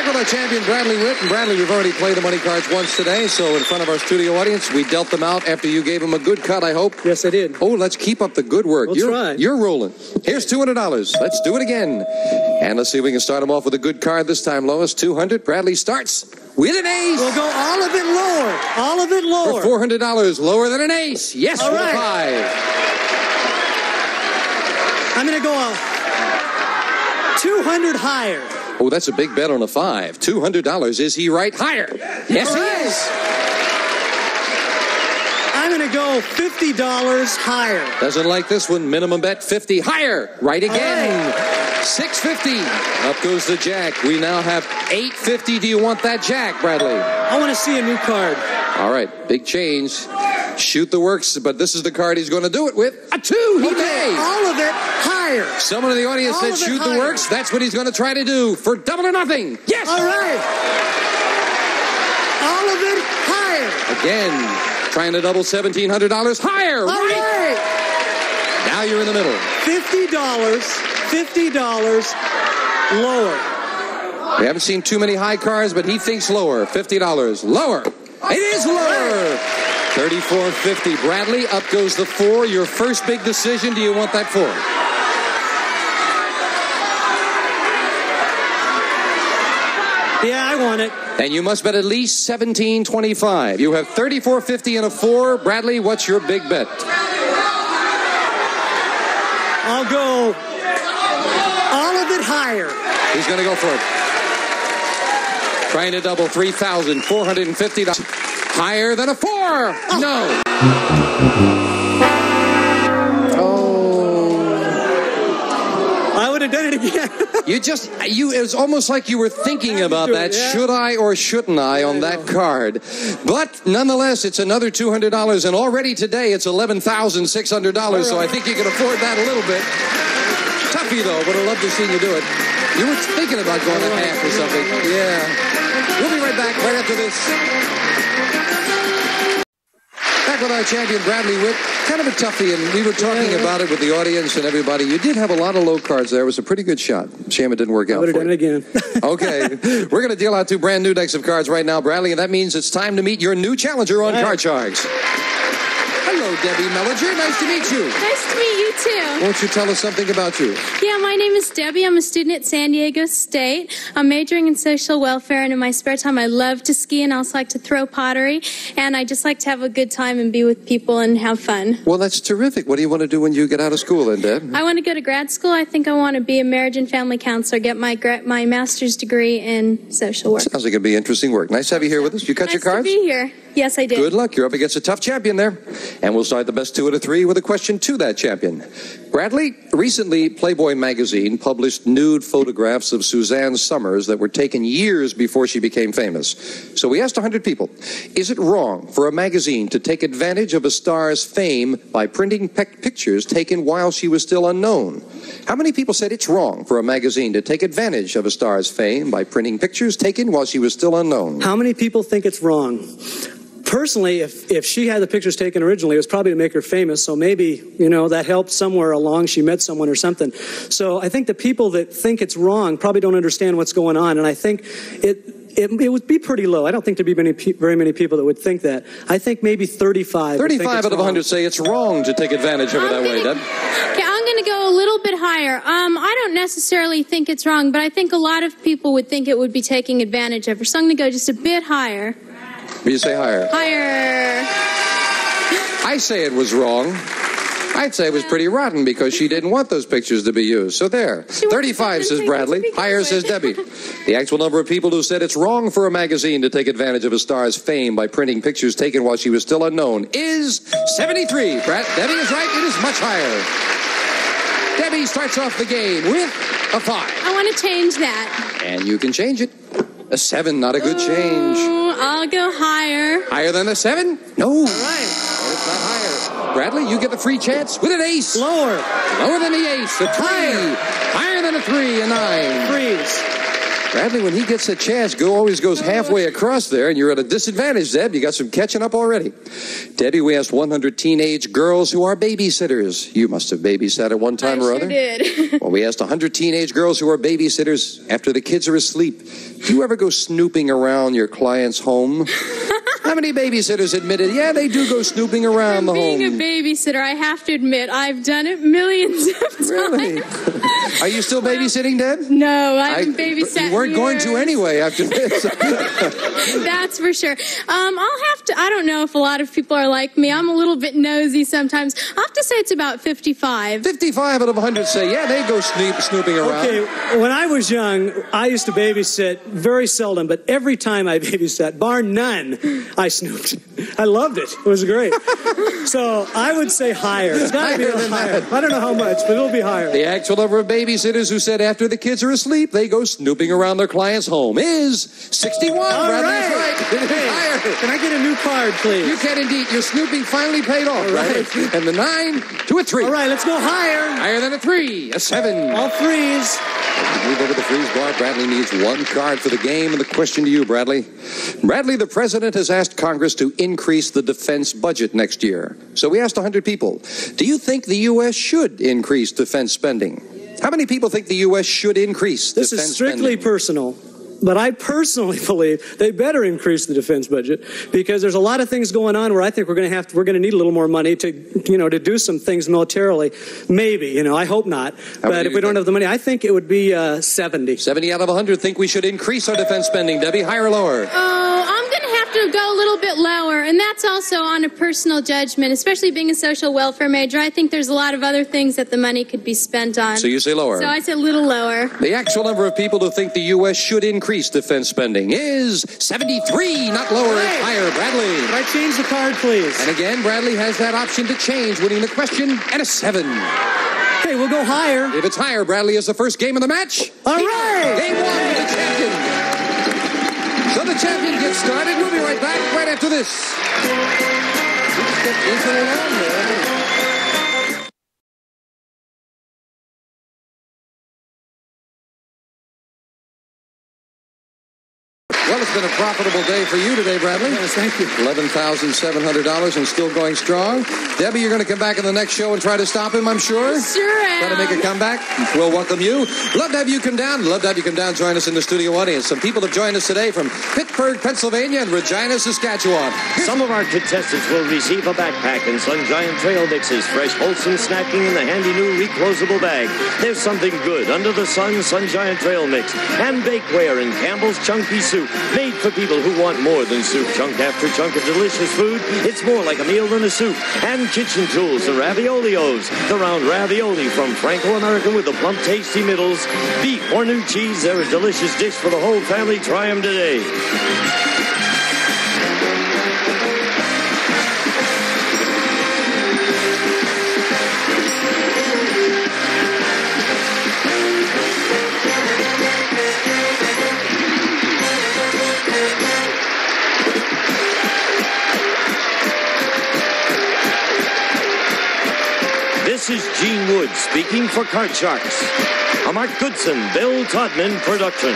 Back with our champion, Bradley Witt. And Bradley, we've already played the money cards once today, so in front of our studio audience, we dealt them out after you gave them a good cut, I hope. Yes, I did. Oh, let's keep up the good work. We'll try. You're rolling. Here's $200. Let's do it again. And let's see if we can start them off with a good card this time, Lois. 200. Bradley starts with an ace. We'll go all of it lower. All of it lower. For $400, lower than an ace. Yes, all for right. 5. I'm going to go 200 higher. Oh, that's a big bet on a 5. $200. Is he right? Higher. Yes, all he right. is. I'm going to go $50 higher. Doesn't like this one. Minimum bet 50. Higher. Right again. Right. 650. Up goes the jack. We now have 850. Do you want that jack, Bradley? I want to see a new card. All right. Big change. Shoot the works, but this is the card he's going to do it with. A 2. He may. All of it higher. Someone in the audience said shoot the works. That's what he's going to try to do for double or nothing. Yes. All right. All of it higher. Again, trying to double $1,700 higher. All right. Now you're in the middle. $50 lower. We haven't seen too many high cards, but he thinks lower. $50 lower. It is lower. $34.50. Bradley, up goes the 4. Your first big decision. Do you want that 4? Yeah, I want it. And you must bet at least $17.25. You have $34.50 and a 4. Bradley, what's your big bet? I'll go all of it higher. He's going to go for it. Trying to double $3,450. Higher than a 4. Oh. No. Oh. I would have done it again. It was almost like you were thinking about that. Yeah. Should I or shouldn't I on that card? But nonetheless, it's another $200. And already today, it's $11,600. So I think you can afford that a little bit. Toughy, though. Would have loved to see you do it. You were thinking about going to half or something. Yeah. We'll be right back right after this. Back with our champion, Bradley Witt. Kind of a toughie, and we were talking about it with the audience and everybody. You did have a lot of low cards there. It was a pretty good shot. Shame it didn't work out. I would have done it again. Okay. We're going to deal out 2 brand new decks of cards right now, Bradley, and that means it's time to meet your new challenger on Card Sharks. Hello, Debbie Mellinger. Nice to meet you. Nice to meet you, too. Won't you tell us something about you? Yeah, my name is Debbie. I'm a student at San Diego State. I'm majoring in social welfare, and in my spare time, I love to ski, and I also like to throw pottery, and I just like to have a good time and be with people and have fun. Well, that's terrific. What do you want to do when you get out of school, then, Deb? I want to go to grad school. I think I want to be a marriage and family counselor, get my master's degree in social work. Sounds like it'd be interesting work. Nice to have you here with us. You cut Nice your cards? to be here. Yes, I did. Good luck. You're up against a tough champion there. And we'll start the best 2 out of 3 with a question to that champion. Bradley, recently Playboy magazine published nude photographs of Suzanne Summers that were taken years before she became famous. So we asked 100 people, is it wrong for a magazine to take advantage of a star's fame by printing pictures taken while she was still unknown? How many people said it's wrong for a magazine to take advantage of a star's fame by printing pictures taken while she was still unknown? How many people think it's wrong? Personally, if she had the pictures taken originally, it was probably to make her famous, so maybe, that helped somewhere along. She met someone or something. So I think the people that think it's wrong probably don't understand what's going on, and I think it would be pretty low. I don't think there'd be very many people that would think that. I think maybe 35. 35 out of 100 say it's wrong to take advantage of her that way, Deb. Okay, I'm going to go a little bit higher. I don't necessarily think it's wrong, but I think a lot of people would think it would be taking advantage of her. So I'm going to go just a bit higher. You say higher. Higher. I say it was wrong. I'd say it was pretty rotten because she didn't want those pictures to be used. So there. 35 says Bradley. Higher says Debbie. The actual number of people who said it's wrong for a magazine to take advantage of a star's fame by printing pictures taken while she was still unknown is 73. Debbie is right. It is much higher. Debbie starts off the game with a 5. I want to change that. And you can change it. A 7, not a good change. I'll go higher. Higher than a 7? No. All right. It's not higher. Bradley, you get the free chance with an ace. Lower. Lower than the ace. A 3. Higher than a 3, a 9. Freeze. Bradley, when he gets a chance, always goes halfway across there, and you're at a disadvantage, Deb. You got some catching up already. Debbie, we asked 100 teenage girls who are babysitters. You must have babysat at one time or other. I sure did. Well, we asked 100 teenage girls who are babysitters after the kids are asleep. Do you ever go snooping around your client's home? How many babysitters admitted, yeah, they do go snooping around the home? Being a babysitter, I have to admit, I've done it millions of times. Really? Are you still babysitting, Deb? No, I haven't babysat. You weren't going to anyway after this. That's for sure. I'll have to, I don't know if a lot of people are like me. I'm a little bit nosy sometimes. I'll have to say it's about 55. 55 out of 100 say, yeah, they go snooping around. Okay, when I was young, I used to babysit very seldom, but every time I babysat, bar none, I snooped. I loved it. It was great. So I would say higher. It's got to be a little higher. I don't know how much, but it'll be higher. The actual number of babysitters who said after the kids are asleep, they go snooping around their client's home is 61. All Bradley's right. right. Hey, Higher. can I get a new card, please? You can indeed. Your snooping finally paid off, All right. Bradley. And the 9 to a 3. All right, let's go higher. Higher than a 3, a 7. All threes. Move over the freeze bar. Bradley needs one card for the game. And the question to you, Bradley. Bradley, the president has asked Congress to increase the defense budget next year. So we asked 100 people, do you think the U.S. should increase defense spending? How many people think the U.S. should increase defense spending? This is strictly personal. But I personally believe they better increase the defense budget because there's a lot of things going on where I think we're going to need a little more money to do some things militarily. Maybe, I hope not. But if we don't have the money, I think it would be 70. 70 out of 100 think we should increase our defense spending. Debbie, higher or lower? Oh, I'm going to have to go a little bit lower, and that's also on a personal judgment, especially being a social welfare major. I think there's a lot of other things that the money could be spent on. So you say lower? So I say a little lower. The actual number of people who think the U.S. should increase defense spending is 73, not lower, it's higher. Bradley. Can I change the card, please? And again, Bradley has that option to change, winning the question at a 7. Okay, we'll go higher. If it's higher, Bradley is the first game of the match. All right. Game 1 with the champion. So the champion gets started. We'll be right back right after this. Let's get into the round there. Well, it's been a profitable day for you today, Bradley. Yes, thank you. $11,700 and still going strong. Debbie, you're going to come back in the next show and try to stop him, I'm sure? Sure am. Try to make a comeback. We'll welcome you. Love to have you come down. Love to have you come down, join us in the studio audience. Some people have joined us today from Pittsburgh, Pennsylvania and Regina, Saskatchewan. Some of our contestants will receive a backpack and Sun Giant Trail Mixes, fresh, wholesome snacking in the handy new reclosable bag. There's something good under the sun, Sun Giant Trail Mix, and bakeware in Campbell's Chunky Soup. Made for people who want more than soup. Chunk after chunk of delicious food. It's more like a meal than a soup. And kitchen tools, the Raviolios. The round ravioli from Franco-American with the plump, tasty middles. Beef or new cheese, they're a delicious dish for the whole family. Try them today. This is Gene Wood speaking for Card Sharks. A Mark Goodson, Bill Todman production.